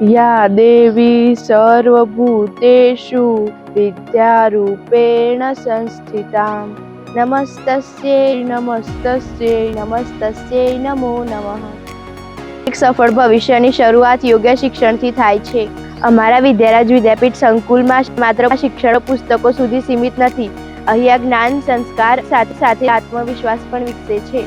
या देवी सर्वभूतेषु विद्यारूपेण संस्थितां नमस्तस्यै नमस्तस्यै नमस्तस्यै नमो नमः। એક સફળ ભવિષ્યની શરૂઆત યોગ્ય શિક્ષણથી થાય છે। અમારા વિદ્યારાજ વિદ્યાપીઠ સંકુલમાં માત્ર શિક્ષણ પુસ્તકો સુધી સીમિત નથી। અહીંયા જ્ઞાન સંસ્કાર સાથે સાથે આત્મવિશ્વાસ પણ વિકસે છે।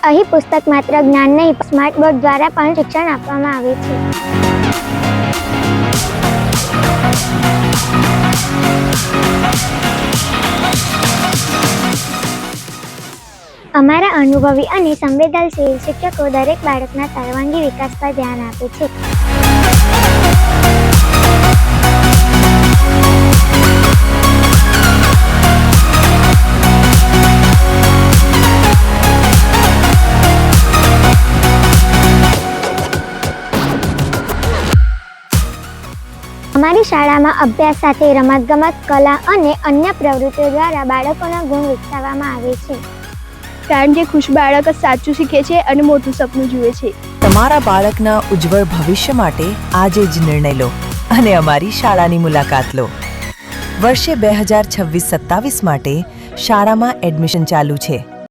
અહીં પુસ્તક માત્ર જ્ઞાન નહીં, સ્માર્ટ બોર્ડ દ્વારા પણ શિક્ષણ આપવામાં આવે છે। અમારા અનુભવી અને સંવેદનશીલ શિક્ષકો દરેક બાળકના સર્વાંગી વિકાસ પર ધ્યાન આપે છે। અમારી શાળામાં અભ્યાસ સાથે રમતગમત, કલા અને અન્ય પ્રવૃત્તિઓ દ્વારા બાળકોના ગુણ વિકસાવવામાં આવે છે। કારણ કે ખુશ બાળક જ સાચું શીખે છે અને મોટું સપનું જુએ છે। તમારા બાળકના ઉજ્જવળ ભવિષ્ય માટે આજે જ નિર્ણય લો અને અમારી શાળાની મુલાકાત લો। વર્ષે 2026-27 માટે શાળામાં એડમિશન ચાલુ છે।